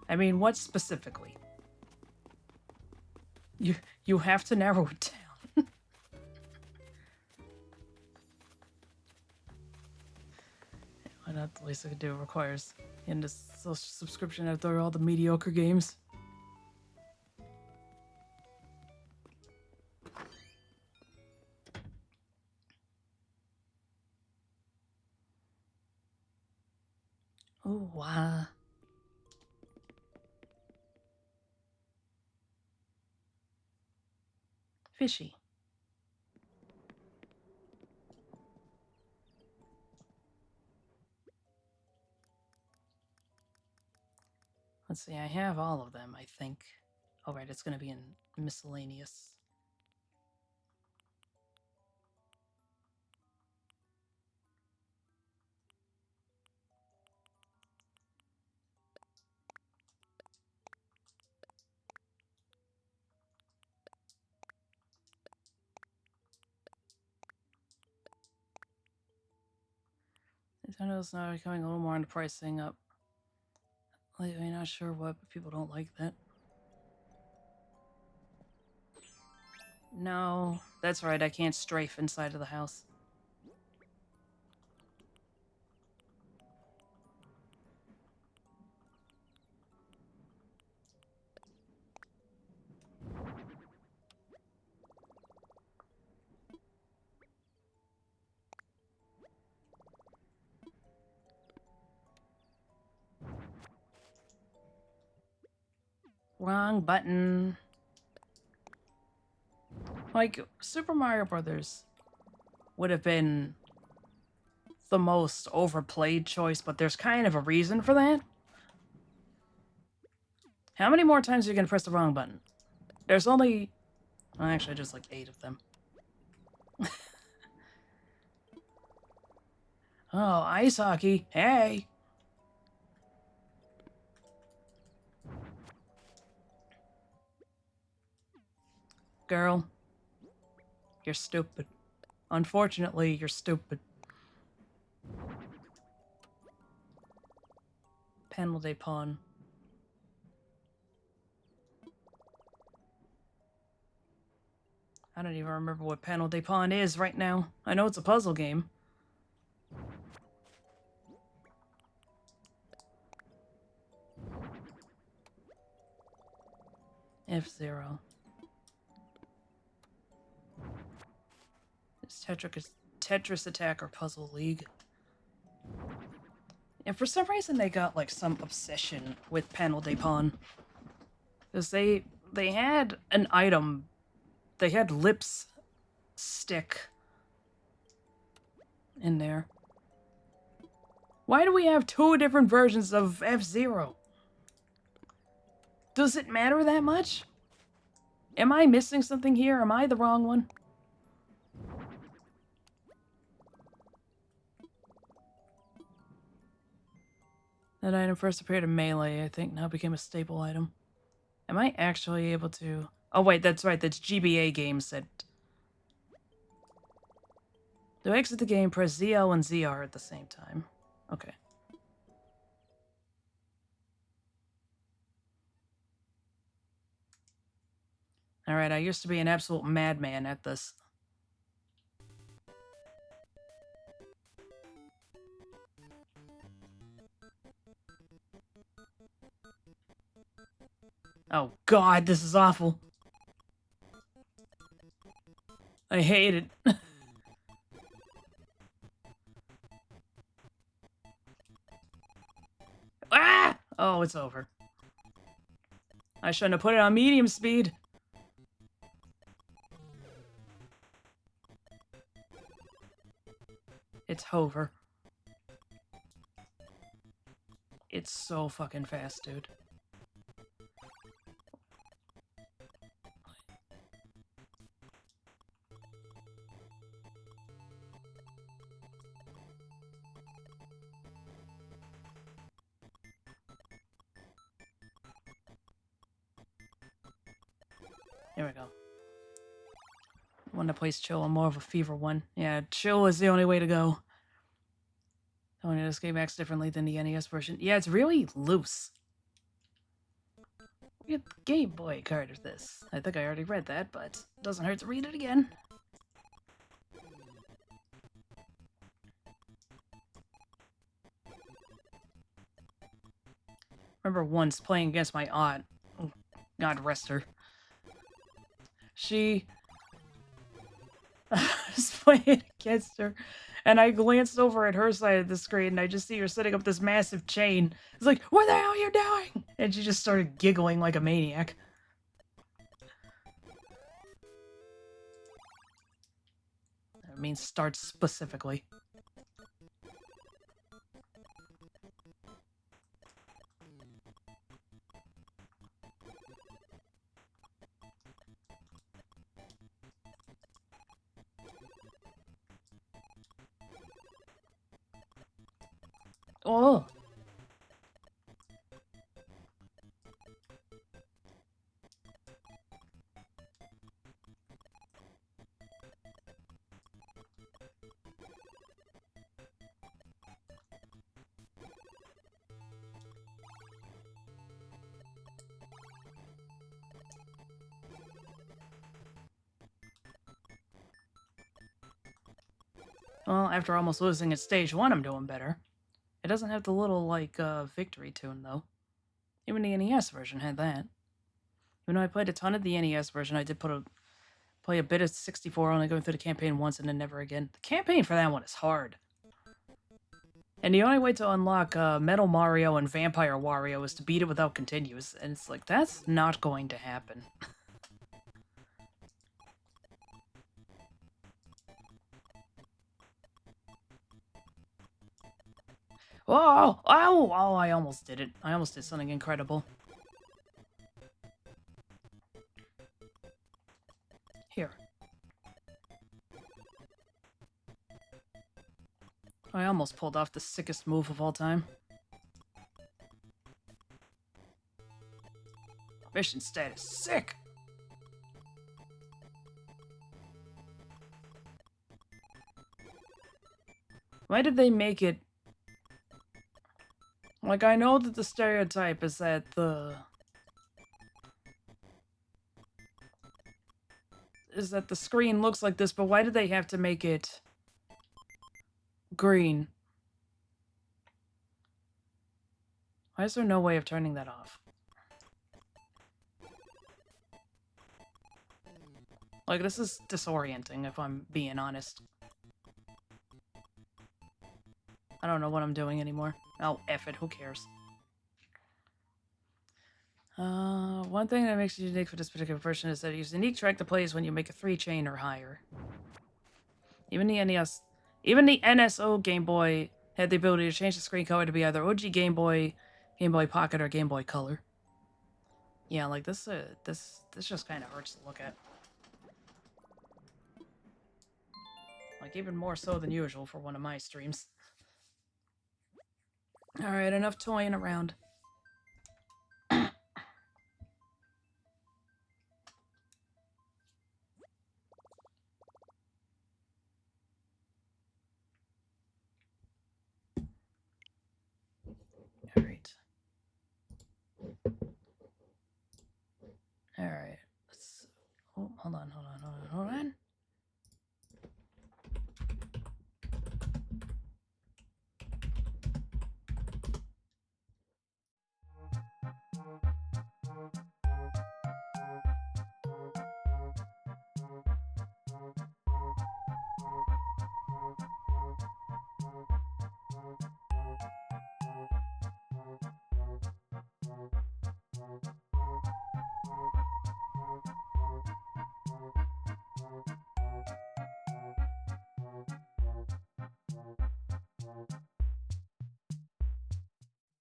I mean, what specifically? You have to narrow it down. Why not? The least I could do requires in this subscription after all the mediocre games. Oh, wow. Fishy. Let's see, I have all of them, I think. Oh, right, it's going to be in miscellaneous. Nintendo's now becoming a little more into pricing up. Lately, not sure what, but people don't like that. No, that's right, I can't strafe inside of the house. Wrong button. Like, Super Mario Brothers would have been the most overplayed choice, but there's kind of a reason for that. How many more times are you going to press the wrong button? There's only... Well, actually, just like 8 of them. Oh, ice hockey. Hey! Girl. You're stupid. Unfortunately, you're stupid. Penalty pawn. I don't even remember what penalty pawn is right now. I know it's a puzzle game. F-Zero. It's Tetris Attack or Puzzle League. And for some reason they got like some obsession with Panel de Pon. Because they had an item, they had lips stick in there. Why do we have two different versions of F-Zero? Does it matter that much? Am I missing something here? Am I the wrong one? That item first appeared in Melee, I think, now became a staple item. Am I actually able to... Oh wait, that's right, that's GBA games that... To exit the game, press ZL and ZR at the same time. Okay. Alright, I used to be an absolute madman at this. Oh god, this is awful. I hate it. Ah! Oh, it's over. I shouldn't have put it on medium speed. It's hover. It's so fucking fast, dude. There we go. One that plays chill, I'm more of a fever one. Yeah, chill is the only way to go. Only this game acts differently than the NES version. Yeah, it's really loose. Get Game Boy card of this. I think I already read that, but it doesn't hurt to read it again. Remember once playing against my aunt. Oh, God rest her. She... I was playing against her, and I glanced over at her side of the screen, and I just see her setting up this massive chain. It's like, what the hell are you doing? And she just started giggling like a maniac. That means start specifically. Oh! Well, after almost losing at stage 1, I'm doing better. It doesn't have the little, like, victory tune, though. Even the NES version had that. Even though I played a ton of the NES version, I did play a bit of 64, only going through the campaign once and then never again. The campaign for that one is hard. And the only way to unlock Metal Mario and Vampire Wario is to beat it without continues, and it's like, that's not going to happen. Oh, oh, oh, I almost did it. I almost did something incredible. Here. I almost pulled off the sickest move of all time. Mission status sick! Why did they make it... Like, I know that the stereotype is that the screen looks like this, but why did they have to make it green? Why is there no way of turning that off? Like, this is disorienting, if I'm being honest. I don't know what I'm doing anymore. Oh, F it, who cares? One thing that makes it unique for this particular version is that its unique track to play is when you make a 3-chain or higher. Even the NSO Game Boy had the ability to change the screen color to be either OG Game Boy, Game Boy Pocket, or Game Boy Color. Yeah, like this just kind of hurts to look at. Like even more so than usual for one of my streams. All right, enough toying around. All right.